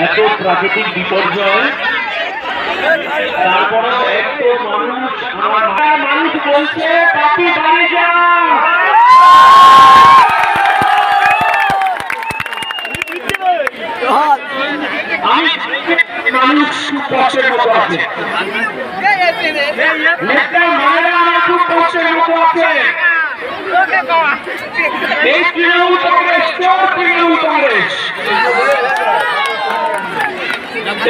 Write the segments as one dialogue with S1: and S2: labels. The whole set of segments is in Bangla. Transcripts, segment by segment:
S1: এত প্রাকৃতিক বিপর্যয়, তারপরে এত মানুষ, আমার মানুষ বলছে বাপি বাড়ি যা। মানুষ খুব কষ্টের মতো আছে, মায়েরা খুব কষ্টের মতো আছে। এই তৃণমূল কংগ্রেস, তৃণমূল কংগ্রেস,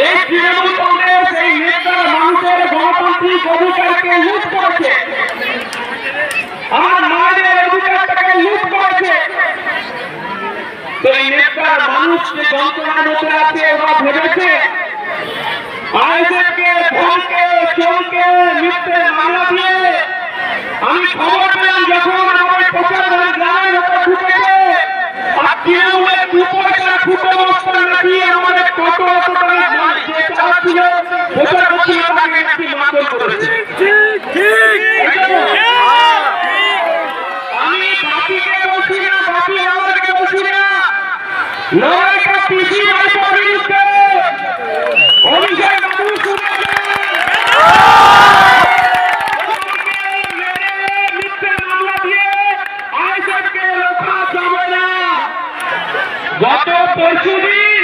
S1: এই তৃণমূল কংগ্রেস এই নেতারা মানুষের গণতান্ত্রিক অধিকারকে লুট করেছে, আমার মায়েদের অধিকারটাকে লুট করেছে। তো এই নেতার মানুষকে যন্ত্রণার মধ্যে আছে, ওরা ভেবেছে আইএসএফকে ভোলকে চোরকে মিথ্যে মামলা দিয়ে। আমি খবর পেলাম যখন আমাদের প্রচার গ্রামের ওপর ঢুকেছে, আর তৃণমূলের দু পয়সার ফুটো মস্তান নাকি আমাদের কত যে চালাচ্ছিল প্রচার করছিল তাকে নাকি মারধর করেছে। আমি বাপিকে বলছি না, বাপি আমাদেরকে বলছি না, লড়াইটা পিসি ভাইপোর বিরুদ্ধে। অভিষেক বাবু গত পরশুদিন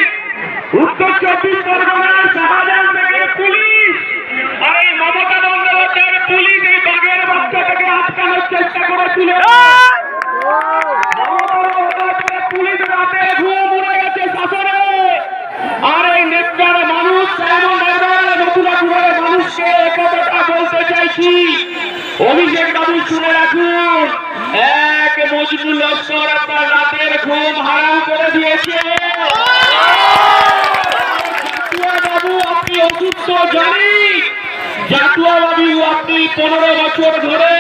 S1: উত্তর 24 পরগনার শাহজাহান থেকে পুলিশ আর এই মমতা বন্দ্যোপাধ্যায়ের পুলিশ এই বাঘের বাচ্চাটাকে আটকানোর চেষ্টা করেছিল। পুলিশ রাতে ঘুম উড়ে গেছে শাসনে। আর এই নেতার মানুষ নতুনপুরের মানুষকে একথা বলতে চাইছি, অভিষেক বাবু শুনে রাখুন, এক মজনু লস্কর আপনার রাতের ঘুম হারাম করে দিয়েছে। জাতুয়া বাবু আপনি অসুস্থ জানি, জাতুয়া বাবু আপনি 15 বছর ধরে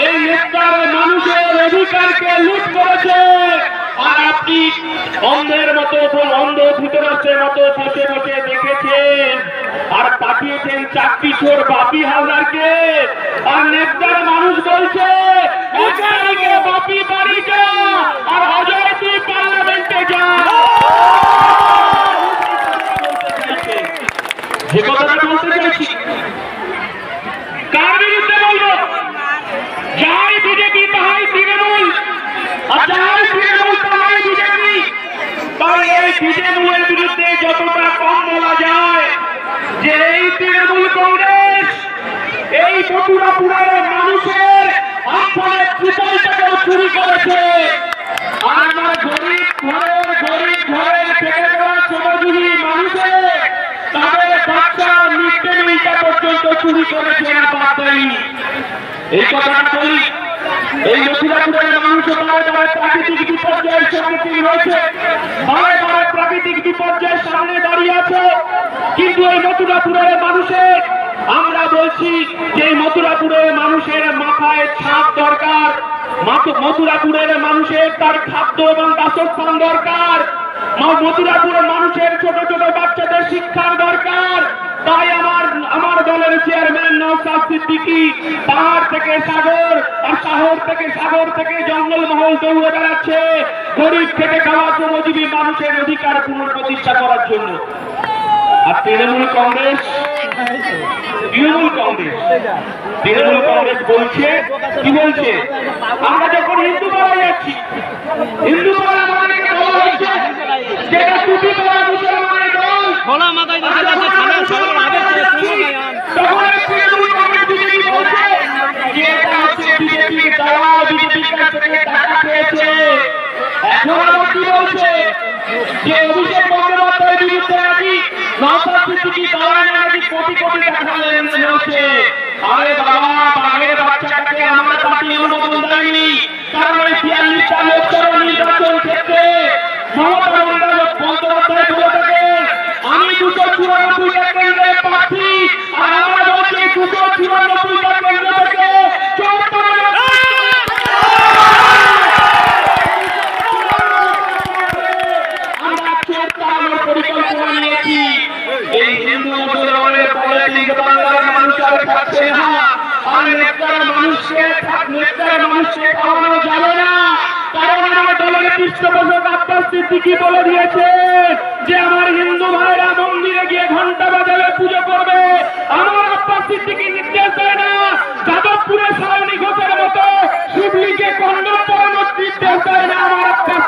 S1: এই নেতার মানুষের অধিকারকে লুট করেছে। আর আপনি অন্ধের মতো, অন্ধ ধৃতরাষ্ট্রের মতো বসে বসে দেখেছেন আর পাঠিয়েছেন চাকরি চোর বাপি হালদারকে। আর নেতার মানুষ বলছে বাপি বাড়ি যা, আর অজয় তুই পার্লামেন্টে যা। যে কথাটা বলতে চাইছি, কার বিরুদ্ধে বলবো? যাই বিজেপি তাহাই তৃণমূল, আর যাই তৃণমূল তাহাই বিজেপি। তাই এই তৃণমূলের বিরুদ্ধে যতটা কম বলা যায় যে এই তৃণমূল কংগ্রেস এই মথুরাপুরের মানুষের আপনার ত্রিপলটাকেও চুরি করেছে। আর আমার গরিব ঘরের খেটে দেওয়া শ্রমজীবী মানুষের তাদের বাচ্চার মিড ডে মিলটা পর্যন্ত চুরি করেছে না, বাদ দেয়নি। এই কথাটা বলি, এই মথুরাপুরের মানুষ প্রাকৃতিক বিপর্যয়ের সম্মুখীন হয়েছে, বারে বারে প্রাকৃতিক বিপর্যয়ের সামনে দাঁড়িয়ে আছে। কিন্তু এই মথুরাপুরের মানুষের, আমরা বলছি যে মথুরাপুরের মানুষের মাথায় ছাদ দরকার, মথুরাপুরের মানুষের তার খাদ্য এবং বাসস্থান দরকার, মথুরাপুরের মানুষের ছোট ছোট বাচ্চাদের শিক্ষার দরকার। তাই আমার দলের চেয়ারম্যান নওশাদ সিদ্দিকী পাহাড় থেকে সাগর আর সাগর থেকে জঙ্গলমহল দৌড়ে বেড়াচ্ছে গরিব খেটে খাওয়া শ্রমজীবী মানুষের অধিকার পুনঃপ্রতিষ্ঠা করার জন্য। আর তৃণমূল কংগ্রেস বলছে, কি বলছে? আমরা যখন হিন্দু পাড়ায় যাচ্ছি, হিন্দু পাড়া আমাদেরকে বলা হচ্ছে যেটা টুপি পরা মুসলমানের দল, তখন তৃণমূল কংগ্রেস বিজেপি বলছে যে এটা হচ্ছে বিজেপির দেওয়া, বিজেপির কাছ থেকে টাকা পেয়েছে। এখন আবার কি বলছে যে অভিষেক বন্দ্যোপাধ্যায়ের বিরুদ্ধে নাকি নওশাদ সিদ্দিকী দালানে নাকি কোটি কোটি টাকা লেনদেন হচ্ছে। আরে বাবা, বাঘের বাচ্চাটাকে আমরা পার্টি অনুমোদন দেয়নি, কারণ ওই 42টা লোকসভা নির্বাচন ক্ষেত্রে মমতা বন্দ্যোপাধ্যায় বলে থাকেন আমি 294টা কেন্দ্রে প্রার্থী, আর আমরা বলছি 294টা কেন্দ্র থেকে 54 পরিকল্পনা নিয়েছি। এই হিন্দু মুসলমানের পলিটিক্স বাংলার মানুষ আর থাকছে না, আর নেতার মানুষকে খাওয়ানো যাবে না। পৃষ্ঠপোষক আব্বাস সিদ্দিকী বলে দিয়েছেন যে আমার হিন্দু ভাইরা মন্দিরে গিয়ে ঘন্টা বাজাবে, পুজো করবে। আমার আব্বাস সিদ্দিকী নির্দেশ দেয় না, যাদবপুরে সায়নী ঘোষের মতো শিবলিকে কন্ডম পরানোর নির্দেশ দেয় না আমার আব্বাস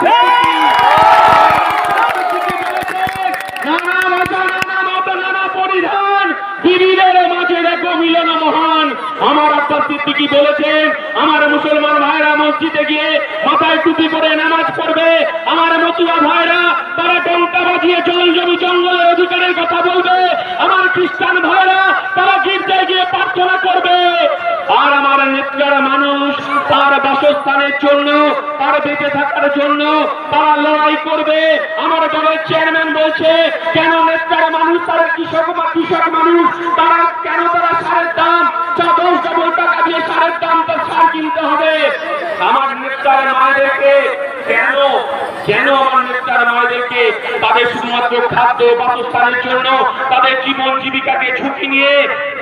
S1: সিদ্দিকী। নানা ভাষা, নানা মত, নানা পরিধান, বিবিধের মাঝে দেখো মিলন মহান। আমার আব্বাস সিদ্দিকী বলেছেন আমার মুসলমান ভাইরা মসজিদে গিয়ে মাথায় টুপি পরে নামাজ পড়বে, আমার মতুয়া ভাইরা তারা টঙ্কা বাজিয়ে জল জমি জঙ্গলের অধিকারের কথা বলবে, আমার খ্রিস্টান ভাইরা তারা গির্জায় গিয়ে প্রার্থনা করবে। আর আমার নেত্রার মানুষ তার বাসস্থানের জন্য, তার বেঁচে থাকার জন্য তারা লড়াই করবে। আমার দলের চেয়ারম্যান বলছে কেন নেত্রার মানুষ, তারা কৃষক মানুষ, তারা কেন তারা সারের দাম 10 টাকা দিয়ে সারের দাম তার সার কিনতে হবে। আমার নেত্রার মায়েদেরকে কেন আমার নেত্রার মায়েদেরকে তাদের শুধুমাত্র খাদ্য বাসস্থানের জন্য তাদের জীবন জীবিকাকে ঝুঁকি নিয়ে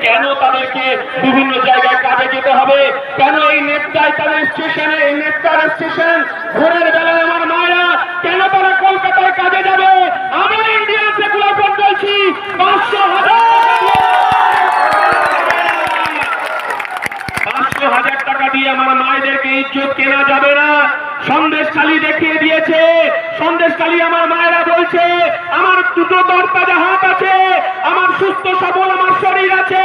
S1: কেন তাদেরকে বিভিন্ন জায়গায় কাজে যেতে হবে? কেন এই নেত্রায় তাদের স্টেশনে, এই নেত্রার স্টেশন ভোরের বেলায় আমার মায়েরা কেন তারা কলকাতায় কাজে যাবে? আমি ইন্ডিয়ান সেকুলার ফ্রন্ট বলছি 500,000 টাকা দিয়ে আমার মায়েদেরকে ইজ্জত কেনা যাবে না। সন্দেশখালী দেখিয়ে দিয়েছে, সন্দেশখালী আমার মায়েরা বলছে আমার দুটো তরতাজা হাত আছে, আমার সুস্থ সবল আমার শরীর আছে,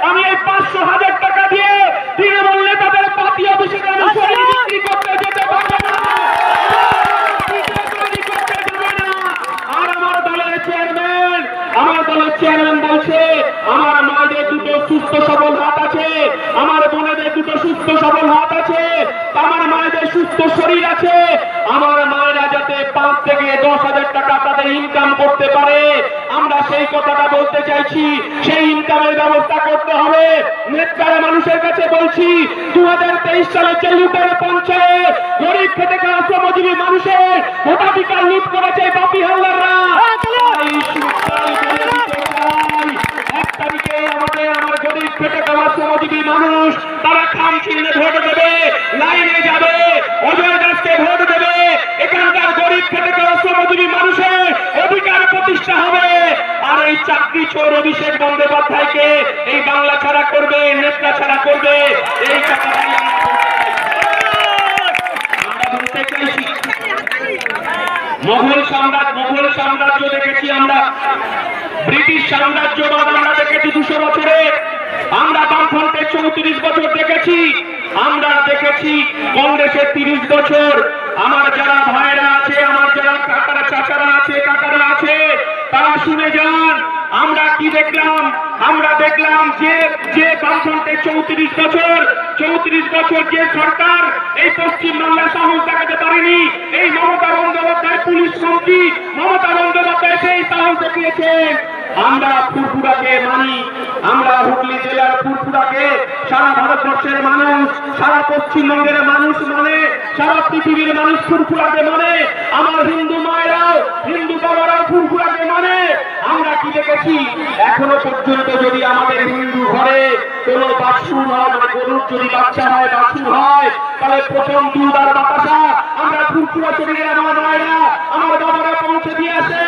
S1: আমি এই 500,000 টাকা দিয়ে তৃণমূল নেতাদের পার্টি অফিসে আমি শরীর বিক্রি করতে যেতে পারবো না। আর আমার দলের চেয়ারম্যান বলছে আমার মায়েদের দুটো সুস্থ সবল হাত আছে, আমার বোনেদের দুটো সুস্থ সবল হাত আছে, আমার মায়েদের সুস্থ শরীর আছে, আমার মায়েরা যাতে 5 থেকে 10,000 টাকা তাদের ইনকাম করতে পারে, আমরা সেই কথাটা বলতে চাইছি। সেই ইনকামের ব্যবস্থা করতে হবে। নেত্রার মানুষের কাছে বলছি 2023 সালে যে লুটের পঞ্চায়েত গরিব খেটে খাওয়া শ্রমজীবী মানুষের ভোটাধিকার লুট করেছে বাপি হালদাররা। আমার গরিব খেটে খাওয়া শ্রমজীবী মানুষ তারা খাম চিহ্নে ভোট দেবে, লাইনে যাবে, অজয় দাসকে ভোট দেবে। এখানকার গরিব খেটে খাওয়া শ্রমজীবী মানুষের অধিকার প্রতিষ্ঠা হবে। আর এই চাকরি চোর অভিষেক বন্দ্যোপাধ্যায়কে এই বাংলা ছাড়া করবে, নেত্রা ছাড়া করবে, এই কথাটাই আমরা বলতে চাইছি। মোগল সাম্রাজ্য দেখেছি আমরা, ব্রিটিশ সাম্রাজ্যবাদ আমরা দেখেছি 200 বছরে, আমরা বামফ্রন্টের 34 বছর দেখেছি, আমরা দেখেছি কংগ্রেসের 30 বছর। আমার যারা ভাইরা আছে, আমার যারা কাকারা চাচারা আছে, কাকারা আছে, তারা শুনে যান আমরা কি দেখলাম। আমরা দেখলাম যে বামফ্রন্টের 34 বছর যে সরকার এই পশ্চিম বাংলা সাহস দেখাতে পারেনি, এই মমতা বন্দ্যোপাধ্যায় পুলিশ মন্ত্রী মমতা বন্দ্যোপাধ্যায় সেই সাহস দেখিয়েছেন। আমরা ফুরফুরাকে মানি, আমরা হুগলি জেলার ফুরফুরাকে সারা ভারতবর্ষের মানুষ, সারা পশ্চিমবঙ্গের মানুষ মানে, সারা পৃথিবীর মানুষ ফুরফুরাকে মানে। আমার হিন্দু মায়েরাও, হিন্দু বাবারাও ফুরফুরাকে মানে। আমরা কি দেখেছি এখনো পর্যন্ত যদি আমাদের হিন্দু ঘরে কোনো বাছুর হয়, মানে গরুর যদি বাচ্চা হয়, বাছুর হয়, তাহলে প্রথম দুধ আর বাতাসা আমরা ফুরফুরা শরীরে আমার মায়েরা, আমার বাবারা পৌঁছে দিয়ে আসে।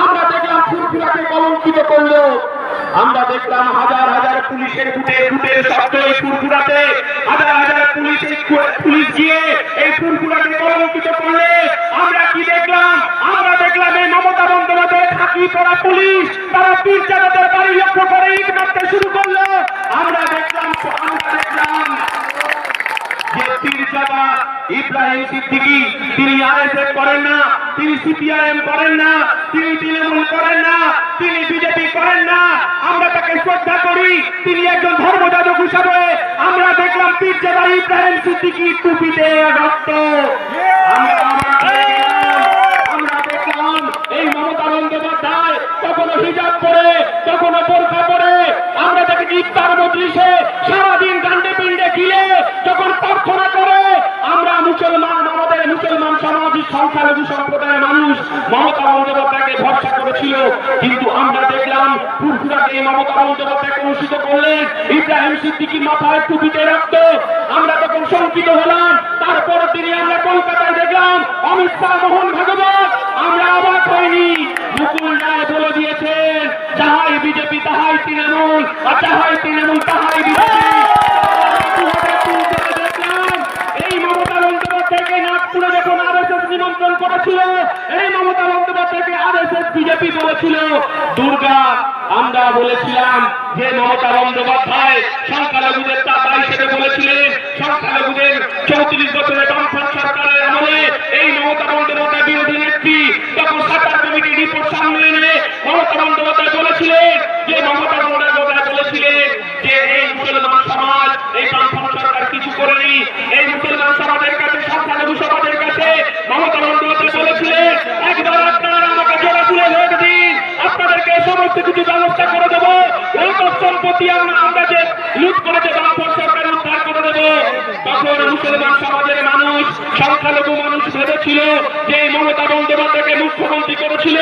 S1: আমরা দেখলাম ফুরফুরাকে কলঙ্কিত করলো, আমরা দেখলাম হাজার হাজার পুলিশের বুটের শব্দ এই ফুরফুরাতে, হাজার পুলিশ গিয়ে এই ফুরফুরাকে কলঙ্কিত করলে আমরা কি দেখলাম? আমরা দেখলাম এই মমতা বন্দ্যোপাধ্যায় খাকি পরা পুলিশ তারা পীরজাদাদের বাড়ি লক্ষ্য করে ইট মারতে শুরু করলো। আমরা দেখলাম যে পীরজাদা ইব্রাহিম সিদ্দিকী তিনি আরএসএস করেন না, তিনি সিপিআইএম করেন না, তিনি তৃণমূল করেন না, তিনি বিজেপি করেন না, আমরা তাকে শ্রদ্ধা করি, তিনি একজন ধর্মযাজক হিসাবে। আমরা দেখলাম পীরজাদা ইব্রাহিম সিদ্দিকী টুপিতে রক্ত। আমরা দেখলাম এই মমতা বন্দ্যোপাধ্যায় কখনো হিজাব পরে, কখনো বোরকা পরে। আমরা দেখি ইফতার মজলিসে সারাদিন গান্ডে পিণ্ডে গিয়ে যখন প্রার্থনা করে। আমরা মুসলমান, আমাদের মুসলমান সমাজের সংখ্যালঘু সম্প্রদায়ের মানুষ মমতা বন্দ্যোপাধ্যায়কে ভরসা করেছিল, কিন্তু আমরা দেখলাম ফুরফুরাকে এই মমতা বন্দ্যোপাধ্যায় অনুষ্ঠিত করলেন, ইব্রাহিম সিদ্দিকী মাথায় টুপিতে রাখতো, আমরা তখন শঙ্কিত হলাম। তারপর তিনি আমরা কলকাতায় দেখলাম অমিত শাহ, মোহন ভাগবত, আমরা অবাক হয়নি। মুকুল রায় বলে দিয়েছেন যাহাই বিজেপি তাহাই তৃণমূল, আর যাহাই তৃণমূল তাহাই বিজেপি। এই মমতা বন্দ্যোপাধ্যায়কে নাগপুরে যখন আরএসএস নিমন্ত্রণ করেছিল, এই মমতা বন্দ্যোপাধ্যায়কে আরএসএস বিজেপি বলেছিল দুর্গা। আমরা বলেছিলাম যে মমতা বন্দ্যোপাধ্যায় সংখ্যালঘুদের চাপা হিসেবে বলেছিলেন, সংখ্যালঘুদের 34 বছরের বামফ্রন্ট সরকারের আমলে এই মমতা বন্দ্যোপাধ্যায় বিরোধী নেত্রী তখন সাতার কমিটির রিপোর্ট সামনে এনে মমতা বন্দ্যোপাধ্যায় বলেছিলেন যে মমতা বন্দ্যোপাধ্যায় বলেছিলেন যে এই মুসলমান সমাজ, এই বামফ্রন্ট সরকার কিছু করেনি, এই মুসলমান সমাজের কাছে, সংখ্যালঘু সমাজের কাছে মমতা বন্দ্যোপাধ্যায় বলেছিলেন একবার আপনারা আমাকে জোড়া তুলে ভোট দিন, আপনাদেরকে সমস্ত কিছু ব্যবস্থা করে দেবো, এই সম্পত্তি আমরা যে লুট করেছে বামফ্রন্ট সরকার উদ্ধার করে দেবো। তখন মুসলমান সমাজের মানুষ, সংখ্যালঘু মানুষ ভেবেছিল যে মমতা বন্দ্যোপাধ্যায়কে মুখ্যমন্ত্রী করেছিল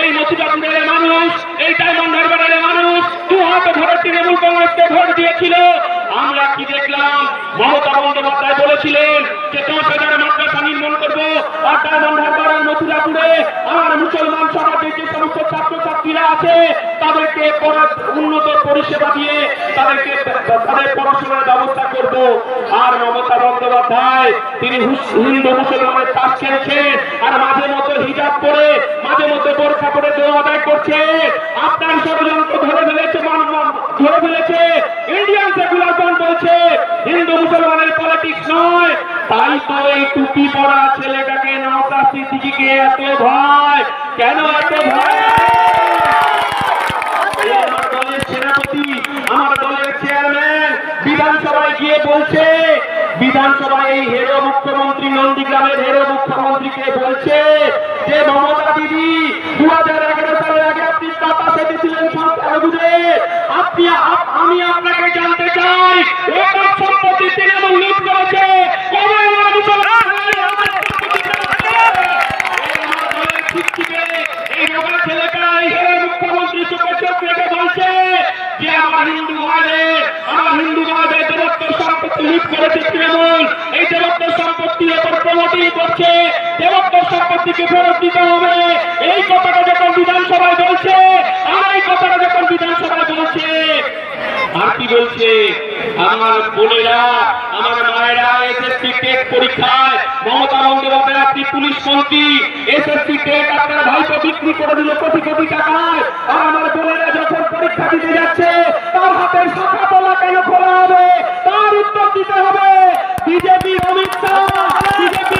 S1: এই মথুরাপুরের মানুষ, এই ডায়মন্ড হারবারের মানুষ দু হাতে ভোট তৃণমূল কংগ্রেসকে ভোট দিয়েছিল। আমরা কি দেখলাম? মমতা বন্দ্যোপাধ্যায় বলেছিলেন যে 10,000 মাদ্রাসা নির্মাণ করবো, আর ডায়মন্ড হারবার আর মথুরাপুরে আমার মুসলমান সমাজের যে সমস্ত ছাত্রছাত্রীরা আছে তাদেরকে উন্নত পরিষেবা দিয়ে তাদের পড়াশোনার ব্যবস্থা করব। আর মমতা বন্দ্যোপাধ্যায় তিনি হিন্দু মুসলমানের তাস খেলছেন, আর মাঝে মধ্যে হিজাব পরে, মাঝে মধ্যে বোরখা পরে দোয়া আদায় করছে। আপনার ষড়যন্ত্র ধরে ফেলেছে ইন্ডিয়ান সেকুলার ফ্রন্ট বলছে হিন্দু মুসলমানের পলিটিক্স নয়। তাই তো এই টুপি পরা ছেলেটাকে নওশাদ সিদ্দিকীকে এত ভয় কেন? এত ভয় আমার দলের সেনাপতি, আমার দলের চেয়ারম্যান বিধানসভায় গিয়ে বলছে, বিধানসভায় এই হেরো মুখ্যমন্ত্রী, নন্দীগ্রামের হেরো মুখ্যমন্ত্রীকে বলছে যে মমতা দিদি 2011 সালের আগে আপনি টাকা সেটেছিলেন সংখ্যালঘুদের, আমি আপনাকে জানতে চাই এসব সম্পত্তি তৃণমূল লুট করেছে, কবে আমার এই রোগা ছেলেটাই হেরো মুখ্যমন্ত্রী চোখে চোখ রেখে বলছে যে আমার হিন্দু ভাইদের দেবত্ব সম্পত্তি লুট করেছে তৃণমূল, এই দেবত্ব সম্পত্তির ওপর প্রমোটিং করছে, দেবত্ব সম্পত্তিকে ফেরত দিতে হবে। এই কথাটা যখন বিধানসভায় বলছে, আর এই কথাটা যখন বিধানসভায় বলছে, আর কি বলছে? আমার বোনেরা, আমার মায়েরা এসএসসি টেট পরীক্ষায় মমতা বন্দ্যোপাধ্যায় আপনি পুলিশ মন্ত্রী, এসএসসি টেট আপনার ভাইকে বিক্রি করে দিল কোটি কোটি টাকায়। আর আমার বোনেরা যখন পরীক্ষা দিতে যাচ্ছে তার হাতের শাখা তলা কেন খোলা হবে? তার উত্তর দিতে হবে বিজেপি, অমিত শাহ, বিজেপি।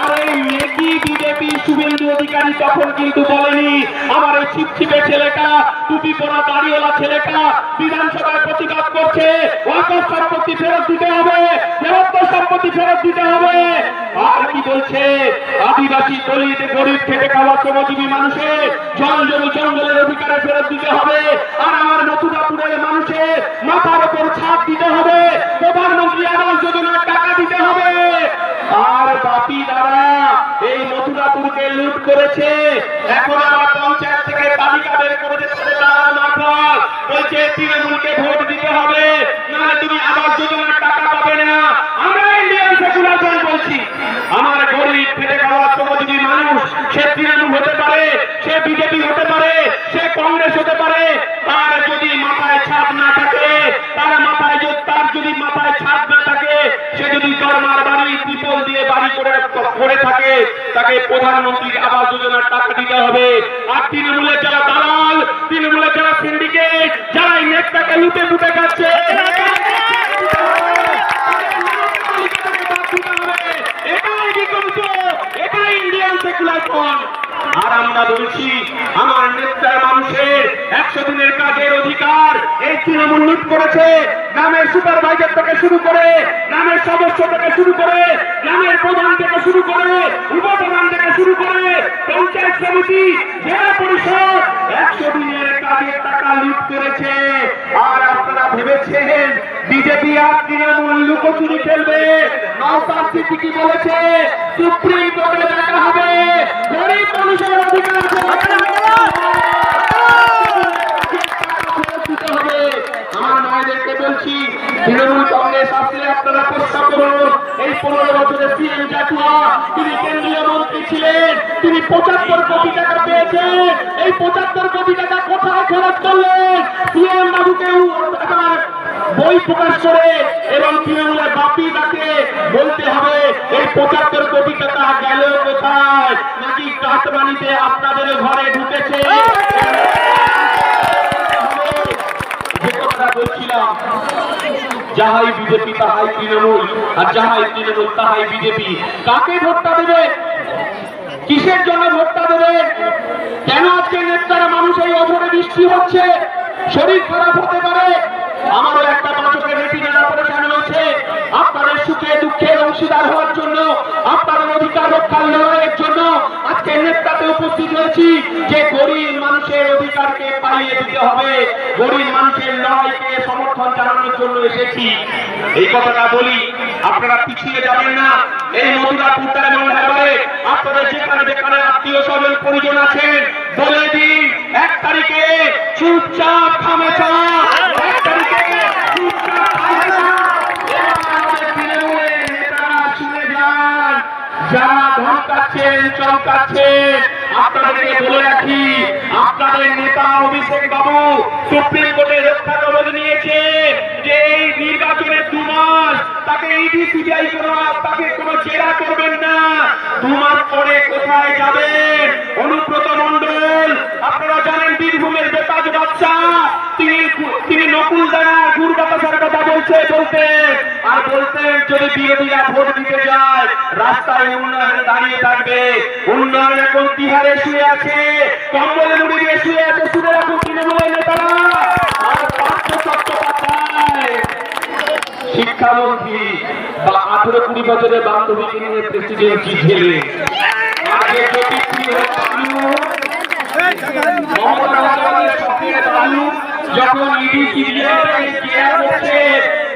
S1: আর এই একই বিজেপি শুভেন্দু অধিকারী তখন কিন্তু বলেনি আমার এই ছিপছিপে ছেলেটা, টুপি পরা দাড়িওয়ালা ছেলেটা বিধানসভায় প্রতিবাদ করছে ওয়াকফ সম্পত্তি ফেরত দিতে হবে, দেবত্ব সম্পত্তি ফেরত দিতে হবে। আর কি বলছে? আদিবাসী, দলিত, গরিব, খেটে খাওয়া শ্রমজীবী মানুষের জল জমি জঙ্গলের অধিকারে ফেরত দিতে হবে। আর আমার মথুরাপুরের মানুষের মাথার উপর ছাদ দিতে হবে, প্রধানমন্ত্রী আবাস যোজনার টাকা দিতে হবে। আর বাপি দ্বারা এই মথুরাপুরকে লুট করেছে, এখন আমার পঞ্চায়েত থেকে তালিকা বের করেছে, বলছে তৃণমূলকে ভোট দিতে হবে, নাহলে তুমি আবাস যোজনার টাকা পাবে না। আমরা ইন্ডিয়ান সেকুলার ফ্রন্ট বলছি আমার গরিব খেটে খাওয়া শ্রমজীবী মানুষ, সে তৃণমূল হতে পারে, সে বিজেপি হতে পারে, সে কংগ্রেস হতে পারে, তার যদি মাথায় ছাদ না থাকে, তার যদি মাথায় ছাদ না থাকে, সে যদি দরমার বাড়ি ত্রিপল দিয়ে বাড়ি করে থাকে, তাকে প্রধানমন্ত্রীর আবাস যোজনার টাকা দিতে হবে। আর তৃণমূলের যারা দালাল, তৃণমূলের যারা সিন্ডিকেট, যারা এই নেটটাকে লুটে লুটে খাচ্ছে, এটাই বিকল্প, এটাই ইন্ডিয়ান সেকুলার ফ্রন্ট। আর আমরা বলছি আমার নেতার মানুষের 100 দিনের কাজের অধিকার এই তৃণমূল লুট করেছে। গ্রামের সুপারভাইজার থেকে শুরু করে, গ্রামের সদস্য থেকে শুরু করে, গ্রামের প্রধান থেকে শুরু করে, উপপ্রধান থেকে শুরু করে, পঞ্চায়েত সমিতি, জেলা পরিষদ 100 দিনের কাজের টাকা লুট করেছে। আর আপনারা ভেবেছেন বিজেপি আর তৃণমূল লুকোচুরি খেলবে? নওশাদ সিদ্দিকী বলেছে সুপ্রিম কোর্টে দেখা হবে, গরিব মানুষের অধিকার 15 বছরের সিএম জাতুয়া, তিনি কেন্দ্রীয় মন্ত্রী ছিলেন, তিনি 75 কোটি টাকা পেয়েছেন। এই 75 কোটি টাকা কোথায় খরচ করলেন? সিএম বাবুকে বই প্রকাশ করে এবং তৃণমূলের বাপি তাকে বলতে হবে এই 75 কোটি টাকা গেল কোথায়? নাকি কাটমানিতে আপনাদের ঘরে ঢুকেছে? যে কথা বলছিলাম, যাহাই বিজেপি তাহাই তৃণমূল, আর যাহাই তৃণমূল তাহাই বিজেপি। কাকে ভোটটা দেবে? কিসের জন্য ভোটটা দেবে? কেন আজকে নেতারা মানুষ এই অঝরে বৃষ্টি হচ্ছে? শরীর খারাপ হতে পারে। আমারও একটা বাঁচকের রেটিনার অপারেশন হয়েছে। আপনাদের সুখে দুঃখে অংশীদার হওয়ার জন্য, আপনাদের অধিকার রক্ষার লড়াইয়ের জন্য আজকে নেতাতে উপস্থিত হয়েছি যে গরিব মানুষের অধিকারকে পাইয়ে দিতে হবে, গরিব মানুষের লড়াইকে সমর্থন জানানোর জন্য এসেছি। এই কথাটা বলি, আপনারা পিছিয়ে যাবেন না। এই মথুরাপুর ডায়মন্ড হারবারে আপনাদের যেখানে যেখানে আত্মীয় স্বজন পরিজন আছেন, বলে দিন 1 তারিখে চুপচাপ খামেছা, 1 তারিখে চুপচাপ খামেছা। আমাদের তৃণমূলের নেতারা শুনে যান, যারা ধমকাচ্ছেন চমকাচ্ছেন, আপনাদেরকে বলে রাখি, আপনাদের নেতা অভিষেক বাবু সুপ্রিম কোর্টে রক্ষা কবচ নিয়েছে যে এই নির্বাচনের 2 মাস তাকে ইডি সিবিআই তাকে কোনো জেরা করবেন না। 2 মাস পরে কোথায় যাবেন? অনুব্রত মণ্ডল, আপনারা জানেন বীরভূমের বেতাজ বাচ্চা, তিনি নকুল দানার গুড় বাতাসার কথা বলতেন আর বলতেন যদি বিরোধীরা ভোট দিতে যায় রাস্তায় উন্নয়নে দাঁড়িয়ে থাকবে। উন্নয়ন এখন বিহারে শুয়ে আছে, কম্বলে মুড়ি দিয়ে শুয়ে আছে। শুনে রাখুন তৃণমূলের নেতারা। আর পার্থ চট্টোপাধ্যায় শিক্ষামন্ত্রী বা 18-20 বছরের বান্ধবীকে নিয়ে প্রেসিডেন্সি ঝেলে আগে যখন ইডি সিবিআই করছে,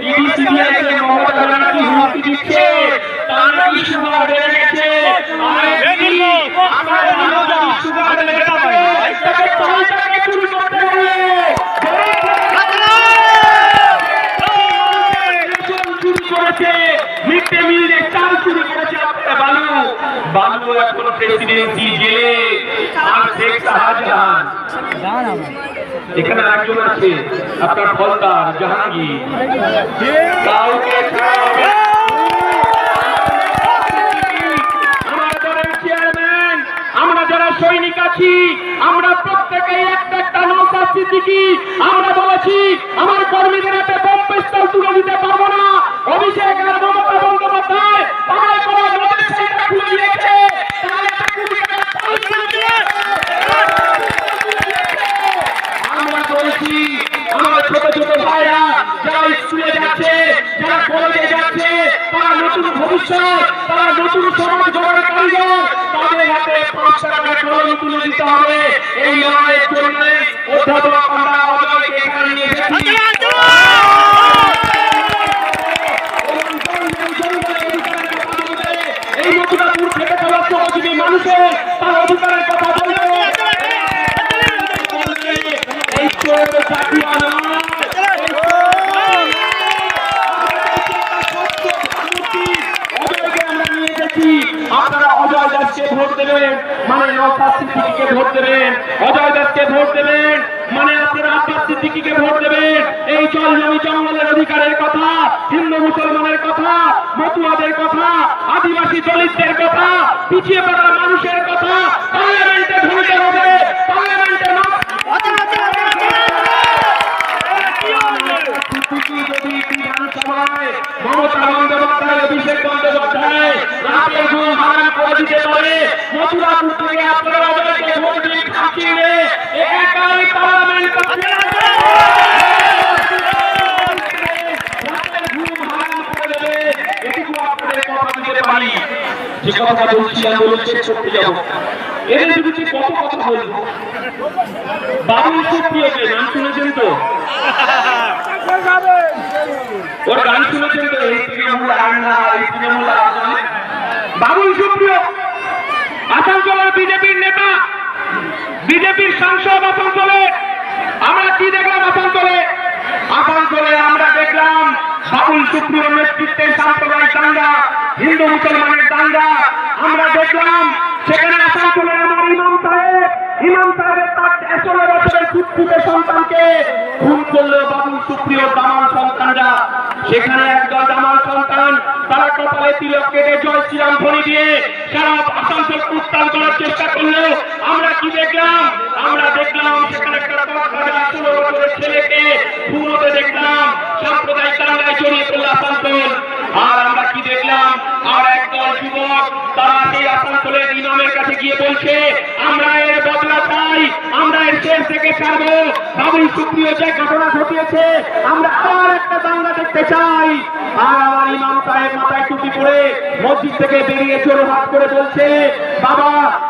S1: ইডি সিবিআই কে মমতা ব্যানার্জি হুমকি দিচ্ছে, তার নাকি সুগার বেড়ে গেছে। মিড ডে মিলের চাল চুরি করেছে বালু এখন প্রেসিডেন্সি জেলে। আর শেখ শাহজাহান, এখানে একজন আছে আপনার ফলদার জাহাঙ্গীর, কাউকে ছাড়া হবে। আমরা যারা চেয়ারম্যান, আমরা যারা সৈনিক আছি, আমরা প্রত্যেকেই একটা নৌসাদ সিদ্দিকী। আমরা বলেছি আমার কর্মীদের হাতে বোম পিস্তল তুলে দিতে পারবো না। অভিষেক আর মমতা বন্দ্যোপাধ্যায় পাহাড়ে করা নদীর সেইটা খুলে দিয়েছে। আমরা বলেছি আমার ছোট ছোট ভাইরা যারা স্কুলে যাচ্ছে, যারা কলেজে যাচ্ছে, তারা নতুন ভবিষ্যৎ, তারা নতুন সমাজ গড়ার কারিগর, তাদের হাতে 5 টাকা কলম তুলে দিতে হবে। এই লড়াইয়ের জন্য অধ্যাপক আমরা অজয়কে এখানে নিয়ে এসেছি। এই মথুরাপুর থেকে চলা শ্রমজীবী মানুষের তার অধিকারের কথা বলবে। এই জাতীয় আপনারা অজয় দাসকে ভোট দেবেন মানে নওশাদ সিদ্দিকীকে ভোট দেবেন, অজয় দাসকে ভোট দেবেন মানে আপনারা আব্বাস সিদ্দিকীকে ভোট দেবেন। এই জল জমি জঙ্গলের অধিকারের কথা, হিন্দু মুসলমানের কথা, মতুয়াদের কথা, আদিবাসী দলিতদের কথা, পিছিয়ে পড়া মানুষের কথা পার্লামেন্টে ধরতে হবে। পার্লামেন্টে যদি বিধানসভায় মমতা বন্দ্যোপাধ্যায়, অভিষেক বন্দ্যোপাধ্যায় রাতের ঘুম হারাম করে দিতে পারে, মথুরাপুর থেকে আপনারা অজয়কে ভোট দিয়ে খাটিয়ে একাই পার্লামেন্ট যে কথা বলছিলাম বলেছে করতে যাবো। এদের বিরুদ্ধে কত কথা বলবো। বাবুল সুপ্রিয়কে নাম শুনেছেন তো? ওর গান শুনেছেন তো? এই তৃণমূল আন্না, এই তৃণমূল আন্দোলন। বাবুল সুপ্রিয় আসানসোলের বিজেপির নেতা, বিজেপির সাংসদ আসানসোলে। আমরা কি দেখলাম আসানসোলে? আসানসোলে আমরা দেখলাম বাবুল সুপ্রিয়র নেতৃত্বে সাম্প্রদায়িক দাঙ্গা, হিন্দু মুসলমানের দাঙ্গা আমরা দেখলাম। সেখানে আসানসোলের আমার ইমাম সাহেবের তার 16 বছরের ফুটফুটে সন্তানকে খুন করলো বাবুল সুপ্রিয় দামাল সন্তানরা। সেখানে একদল দামাল সন্তান তারা কপালে তিলক কেটে জয় শ্রীরাম ধ্বনি দিয়ে সারা আসানসোল উত্তাল করার চেষ্টা করলো। আমরা কি দেখলাম? আমরা দেখলাম সেখানে একটা 16 বছরের ছেলেকে খুন হতে দেখলাম। সাম্প্রদায়িক দাঙ্গায় জড়িয়ে পড়লো আসানসোল। আর আমরা কি দেখলাম? আর একদল যুবক তারা সেই আসানসোলের ইমামের কাছে গিয়ে বলছে, আমরা এর বদলা চাই, আমরা এর শেষ থেকে ছাড়বো। বাবুল সুপ্রিয় যে ঘটনা ঘটিয়েছে আমরা আর একটা দাঙ্গা দেখতে চাই। আর আমার ইমাম সাহেব মাথায় টুপি পরে মসজিদ থেকে বেরিয়ে জোরে হাত করে বলছে, বাবা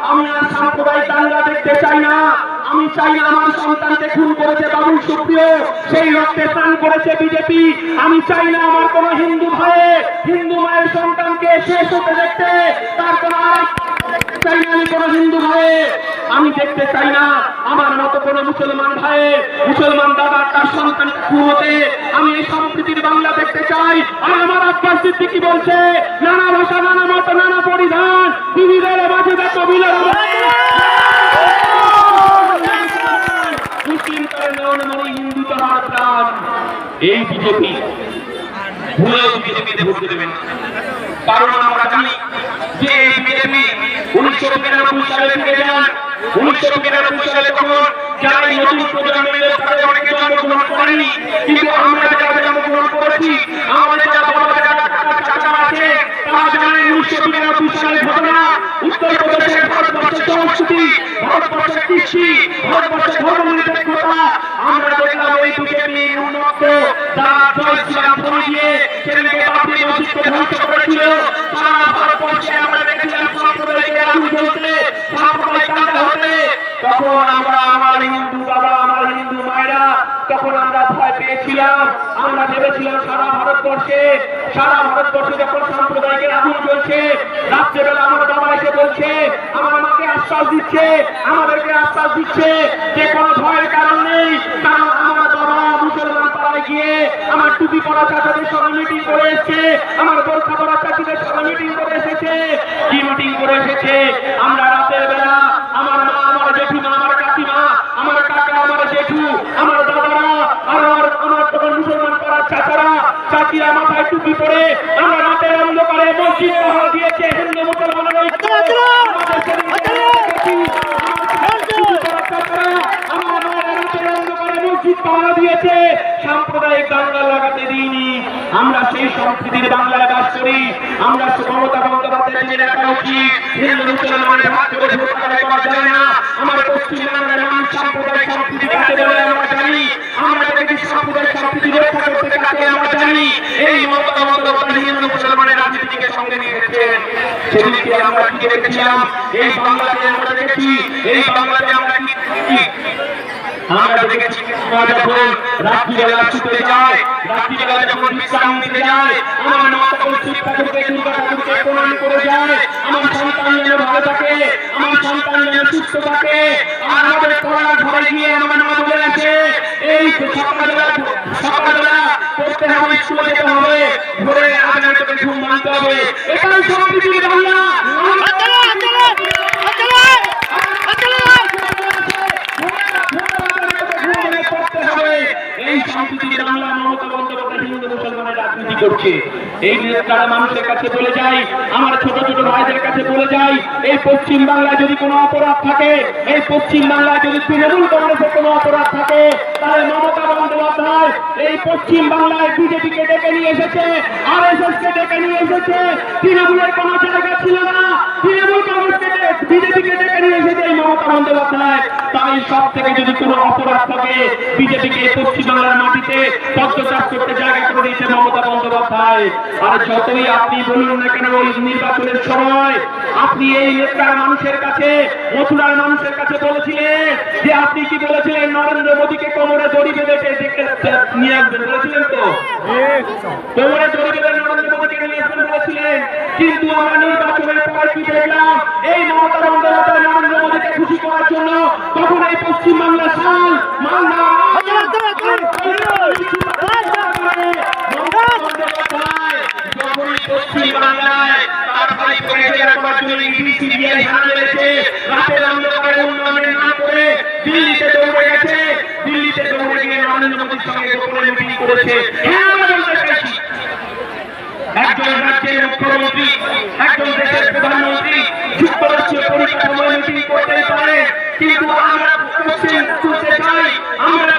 S1: আমি আর সাম্প্রদায়িক দাঙ্গা দেখতে চাই না। আমি চাই না আমার সন্তানকে খুন করেছে বাবুল সুপ্রিয়, সেই রক্তে স্নান করেছে বিজেপি। আমি চাই না আমার কোন হিন্দু ভাই হিন্দু মায়ের সন্তানকে শেষ হতে দেখতে, তার কোন চাই না। আমি কোন হিন্দু ভাই আমি দেখতে চাই না আমার মতো কোন মুসলমান ভাই মুসলমান দাদা তার সন্তান খুন হতে। আমি এই সম্প্রীতির বাংলা দেখতে চাই। আর আমার আব্বাস সিদ্দিকী বলছে, নানা ভাষা নানা মত নানা পরিধান বিবিধের মাঝে দেখো মিলন। মুসলিম তার নয়নমণি, হিন্দু তাহার প্রাণ। এই বিজেপি ভুলেও বিজেপিতে ভোট দেবেন, কারণ আমরা জানি যে এই বিজেপি 1993 সালে ফিরে যান। 1993 সালে তখন যারা এই নতুন প্রজন্মের তাদের অনেকে জন্মগ্রহণ করেনি, কিন্তু আমরা যারা জন্মগ্রহণ করেছি আমাদের যারা বাবা চাচা আছে তারা জানেন 1993 সালের ঘটনা। উত্তরপ্রদেশের ভারতবর্ষের সংস্কৃতি, ভারতবর্ষের কৃষি, ভারতবর্ষের ধর্মনিরপেক্ষতা আমরা দেখলাম এই বিজেপি উন্নত যারা জয় শ্রীরাম ধ্বনি দিয়ে সেদিনকে বাবরি মসজিদকে ধ্বংস করেছিল। সারা ভারতবর্ষে আমরা দেখলাম সাম্প্রদায়িক আগুন জ্বলতে, সাম্প্রদায়িক দাঙ্গা হতে। তখন আমরা আমার হিন্দু বাবা আমার হিন্দু মায়েরা তখন আমরা ভয় পেয়েছিলাম। আমরা ভেবেছিলাম সারা ভারতবর্ষে যখন সাম্প্রদায়িকের আগুন জ্বলছে, রাত্রেবেলা আমার বাবা এসে বলছে, আমার মাকে আশ্বাস দিচ্ছে, আমাদেরকে আশ্বাস দিচ্ছে যে কোনো ভয়ের কারণ নেই। কারণ আমার বাবা মুসলমান পাড়ায় গিয়ে আমার টুপি পরা চাচাদের সঙ্গে মিটিং করে এসেছে, আমার বোরখা পরা চাচিদের সঙ্গে মিটিং করে এসেছে। কি মিটিং করে এসেছে? আমরা রাতের বেলা আমার মা আমার জেঠুমা আমার কাকিমা আমার কাকা আমার জেঠু আমার দাদারা আমার তখন মুসলমান পাড়ার চাচারা চাচিরা মাথায় টুপি পরে আমরা রাতের অন্ধকারে মসজিদ পাহারা দিয়েছে হিন্দু মুসলমানের মসজিদ পাহারা দিয়েছে। সাম্প্রদায়িক দাঙ্গা লাগাতে দিইনি। আমরা সেই সম্প্রীতির বাংলায় বাস করি। আমরা মমতা বন্দ্যোপাধ্যায় জেনে রাখা উচিত, হিন্দু মুসলমানের ভাগ করে ভোট আদায় করা যায় না। আমার পশ্চিমবাংলার মানুষ সাম্প্রদায়িক সম্প্রীতি কাকে বলে আমরা জানি। আমরা দেখেছি সাম্প্রদায়িক সম্প্রীতি রক্ষা করতে কাকে আমরা জানি। এই মমতা বন্দ্যোপাধ্যায় হিন্দু মুসলমানের রাজনীতিকে সঙ্গে নিয়ে গেছেন। সেদিকে আমরা কি দেখেছিলাম? এই বাংলাতে আমরা দেখেছি, এই বাংলাতে আমরা কি আমরা দেখেছি যখন রাত্রিবেলা শুতে যায়, রাত্রিবেলা যখন বিশ্রাম নিতে যায়, আমার মা তখন শিক্ষা থেকে দুর্গা ঠাকুরকে প্রণাম করে যায়, আমার সন্তান যেন ভালো থাকে, আমার সন্তান যেন সুস্থ থাকে। আর আমাদের পড়ার ঘরে গিয়ে আমার মা বলে আছে, এই সকালবেলা পড়তে হবে, স্কুলে যেতে হবে, ভোরে আগে তোকে ঘুম ভাঙতে হবে। এটাই সম্প্রীতির বাংলা। এই সম্প্রীতির বাংলা মমতা বন্দ্যোপাধ্যায় হিন্দু মুসলমানের রাজনীতি করছে। এই নেতারা মানুষের কাছে বলে যায়, আমার ছোট ছোট ভাইদের কাছে বলে যায়, এই পশ্চিম বাংলায় যদি কোনো অপরাধ থাকে, এই পশ্চিম বাংলায় যদি তৃণমূল কংগ্রেসের কোনো অপরাধ থাকে, তাহলে মমতা বন্দ্যোপাধ্যায় এই পশ্চিম বাংলায় বিজেপিকে ডেকে নিয়ে এসেছে, RSS কে ডেকে নিয়ে এসেছে। তৃণমূলের কোনো জায়গা ছিল না, তৃণমূল কংগ্রেসকে বিজেপিকে ডেকে নিয়ে এসেছে এই মমতা বন্দ্যোপাধ্যায়। তাই সব থেকে যদি কোনো অপরাধ থাকে, বিজেপিকে পশ্চিম বাংলার মাটিতে পদ্মচাষ করতে জায়গা করে দিয়েছে মমতা বন্দ্যোপাধ্যায়। আর যতই আপনি বলুন না কেন, ওই নির্বাচনের সময় আপনি এই নেতার মানুষের কাছে, মথুরার মানুষের কাছে বলেছিলেন যে আপনি কি বলেছিলেন, নরেন্দ্র মোদীকে কোমরে দড়ি বেঁধে নিয়ে আসবেন বলেছিলেন তো, কোমরে দড়ি বেঁধে নরেন্দ্র মোদীকে নিয়ে আসবেন বলেছিলেন। কিন্তু আমরা নির্বাচনের পর কি দেখলাম, এই মমতা বন্দ্যোপাধ্যায় নরেন্দ্র মোদীকে খুশি করার জন্য তখন এই পশ্চিমবাংলা সাল মালদা পশ্চিম বাংলায় ইডি সিবিআই হানা মেরেছে, রাতের অন্ধকারে উন্নয়নের নাম করে দিল্লিতে দৌড়ে গেছে, দিল্লিতে দৌড়ে গিয়ে নরেন্দ্র মোদীর সঙ্গে গোপনে মিটিং করেছে। হ্যাঁ, আমরা বলতে চাইছি একজন রাজ্যের মুখ্যমন্ত্রী, একজন দেশের প্রধানমন্ত্রী যুক্তরাষ্ট্রীয় পরিকাঠামোয় মিটিং করতে পারে, কিন্তু আমরা কোশ্চেন তুলতে চাই, আমরা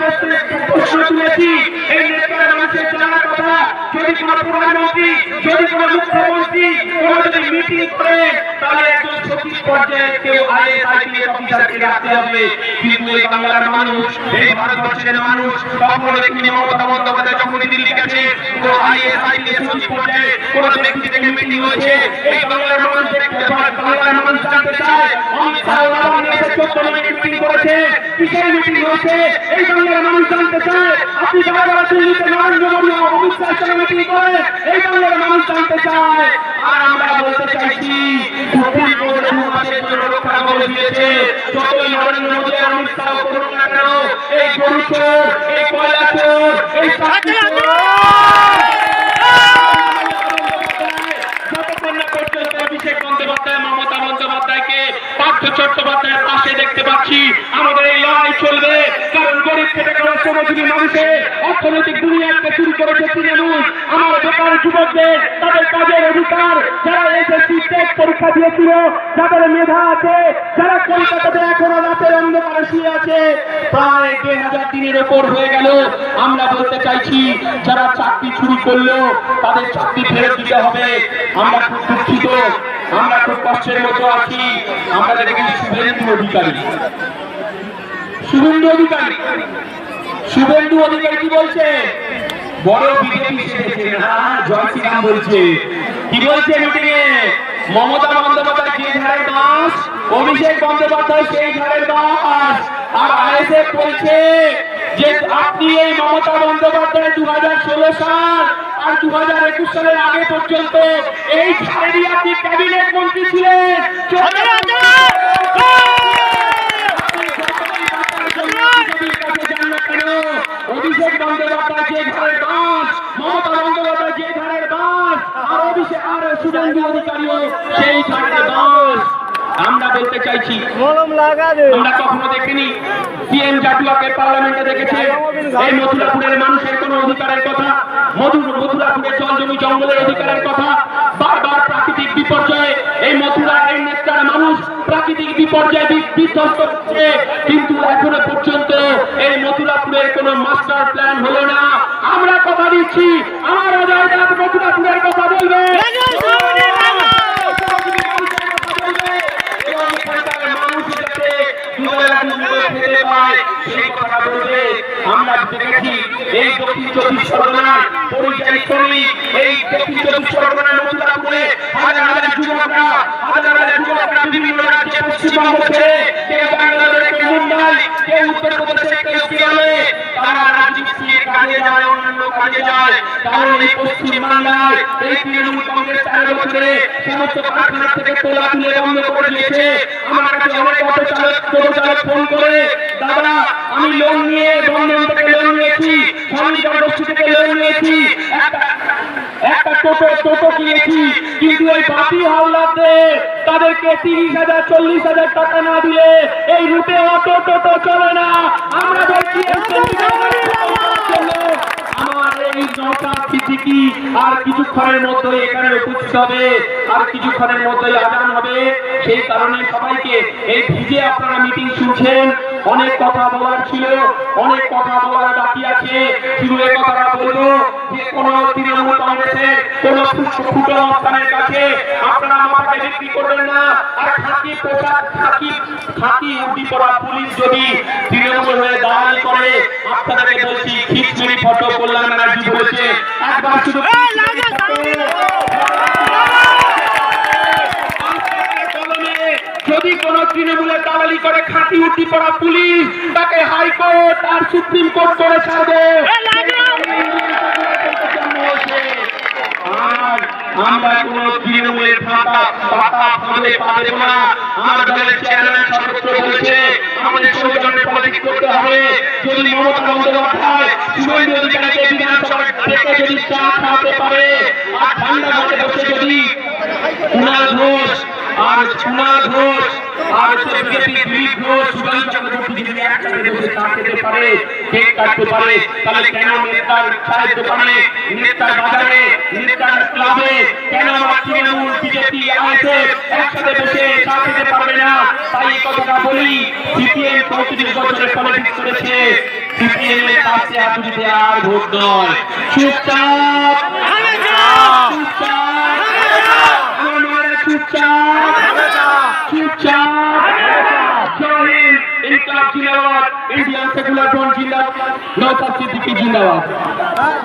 S1: প্রশ্ন তুলেছি এই নেতার মানুষের জানার কথা, যদি কোনো প্রধানমন্ত্রী, যদি কোনো মুখ্যমন্ত্রী কোনো যদি মিটিং করে তাহলে একজন সচিব পর্যায়ে কেউ IAS অফিসারকে রাখতে হবে। কিন্তু এই বাংলার মানুষ, এই ভারতবর্ষের মানুষ কখনো দেখিনি মমতা বন্দ্যোপাধ্যায় যখন দিল্লি গেছে কোনো IAS সচিব পর্যায়ে কোন ব্যক্তি থেকে মিটিং হয়েছে। এই বাংলার মানুষ দেখতে পায়, বাংলার মানুষ জানতে চায় অমিত শাহ এসে 14 মিনিট মিটিং করেছে, কিসের মিটিং হয়েছে এই বাংলার মানুষ জানতে চায়। আপনি বারবার দিল্লিতে নরেন্দ্র মোদী ও অমিত শাহের সঙ্গে মিটিং করে এই বাংলার মানুষ জানতে চায়। আর আমরা বলতে চাইছি সুপ্রিম কোর্ট 2 মাসের জন্য রক্ষা করে দিয়েছে, যতই নরেন্দ্র মোদী আর অমিত শাহ করুন না কেন এই গরু চোর, এই কয়লা চোর, এই চাকরি চোর অভিষেক বন্দ্যোপাধ্যায়, মমতা বন্দ্যোপাধ্যায়কে পার্থ চট্টোপাধ্যায়ের পাশে দেখতে পাচ্ছি। আমাদের এই লড়াই চলবে, কারণ গরিব খেটে খাওয়া শ্রমজীবী মানুষের অর্থনৈতিক দুনিয়াকে শুরু করেছে তৃণমূল। আমার বেকার যুবকদের তাদের কাজের অধিকার, যারা SSC টেট পরীক্ষা দিয়েছিল, যাদের মেধা আছে, যারা কলকাতাতে এখনো রাতের অন্ধকারে শুয়ে আছে, প্রায় 2000 দিনের ওপর হয়ে গেল। আমরা বলতে চাইছি যারা চাকরি চুরি করলো তাদের চাকরি ফেরত দিতে হবে। আমরা খুব দুঃখিত, আমরা খুব কষ্টের মতো আছি। আমরা দেখি শুভেন্দু অধিকারী, শুভেন্দু অধিকারী কি বলছে? বড় বিজেপি সেজেছে না, জয় শ্রীরাম বলছে। কি বলছে মিটিংয়ে? মমতা বন্দ্যোপাধ্যায় যে ধারের বাস, অভিষেক বন্দ্যোপাধ্যায় সেই ধারের বাস। আর ISF বলছে যে আপনি এই মমতা বন্দ্যোপাধ্যায় 2016 সাল আর 2021 সালের আগে পর্যন্ত এই ধারেরই আপনি ক্যাবিনেট মন্ত্রী ছিলেন। অভিষেক বন্দ্যোপাধ্যায় যে ধারের বাস, মমতা বন্দ্যোপাধ্যায় যে ধারের বাস, আর অভিষেক আর শুভেন্দু অধিকারীও সেই ধারের বাস। আমরা বলতে চাইছি আমরা কখনো দেখিনি CM জাটুয়াকে পার্লামেন্টে দেখেছে এই মথুরাপুরের মানুষের কোন অধিকারের কথা, মথুরাপুরের জল জমি জঙ্গলের অধিকারের কথা, বারবার প্রাকৃতিক বিপর্যয়ে এই মথুরার নেতার মানুষ প্রাকৃতিক বিপর্যয়ে বিধ্বস্ত হচ্ছে, কিন্তু এখনো পর্যন্ত এই মথুরাপুরের কোন মাস্টার প্ল্যান হলো না। আমরা কথা দিচ্ছি আমার অজয় দাস মথুরাপুরের কথা বলবে, আমরা দেখেছি এই দক্ষিণ 24 পরগনার পরিযায়ী শ্রমিক, এই দক্ষিণ 24 পরগনার মথুরাপুরে হাজার হাজার যুবকরা বিভিন্ন রাজ্যে পশ্চিমবঙ্গ ছেড়ে কেউ বাংলাদেশে, কেউ মুম্বাই, কেউ উত্তরপ্রদেশে, কেউ কেরলে, তারা রাজমিস্ত্রির কাজে যায়, অন্যান্য কাজে যায়। কারণ এই পশ্চিমবাংলায় এই তৃণমূল কংগ্রেস 4 বছরে সমস্ত কারখানা থেকে তোলা তুলে বন্ধ করে দিয়েছে। আমার কাছে অনেক অটো চালক ফোন করে, দাদা আমি লোন নিয়ে বন্ধন থেকে লোন নিয়েছি, স্বামী জনগোষ্ঠী থেকে লোন নিয়েছি, একটা টোটো কিনেছি, কিন্তু এই বাপি হাওলাদার তাদেরকে 30,000 40,000 টাকা না দিলে এই রুটে অটো টোটো চলে না। আমরা বলছি আমার এই নওশাদ সিদ্দিকী আর কিছুক্ষণের মধ্যে এখানে উপস্থিত হবে, আর কিছুক্ষণের মধ্যে আজান হবে। সেই কারণে সবাইকে এই ভিজে আপনারা মিটিং শুনছেন, অনেক কথা বলার ছিল, অনেক কথা বলার বাকি আছে। শুধু এই কথাটা বলবো যে কোন তৃণমূল কংগ্রেসের কোন ফুটো অবস্থানের কাছে আপনারা মাথাকে বিক্রি করবেন না। আর খাকি পোশাক, খাকি উডি পরা পুলিশ যদি তৃণমূল হয়ে দাঁড়ানি করে, আপনাদেরকে বলছি খিচুড়ি ফটো কল্যাণ ব্যানার্জি বলেছে, একবার শুধু যদি কোন তৃণমূলের দালালি করে খাঁটি উঠি পড়া পুলিশ, তাকে হাইকোর্ট আর সুপ্রিম কোর্ট করে ছাড়বে। আর আমরা কোন তৃণমূলের পাতা ফাঁদে পা দেব না। আমার দলের চেয়ারম্যান সর্বত্র বলেছে আমাদের সৌজন্যে পলিটিক্স করতে হবে। যদি মমতা বন্দ্যোপাধ্যায় শুভেন্দু অধিকারীকে বিধানসভায় থেকে যদি চা খাওয়াতে পারে, আর ঠান্ডা ঘরে বসে যদি কুণাল ঘোষ আর সোনা ঘোষ আর বিজেপি দিলীপ ঘোষ সুশান্ত চক্রবর্তী যদি একসাথে বসে চা খেতে পারে কেক কাটতে পারে তাহলে কেন নেতার চায়ের দোকানে নেতার বাজারে নেতার ক্লাবে কেন আমার তৃণমূল বিজেপি আইএসএফ একসাথে বসে চা খেতে পারবে না? তাই এই কথাটা বলি, সিপিএম 35 বছরের পলিটিক্স করেছে, সিপিএম এর কাছে আতুরিতে আর ভোট নয়। চুপচাপ इंडियन सेकुलर फ्रंट जिंदाबाद, नौशाद सिद्दीकी जिंदाबाद।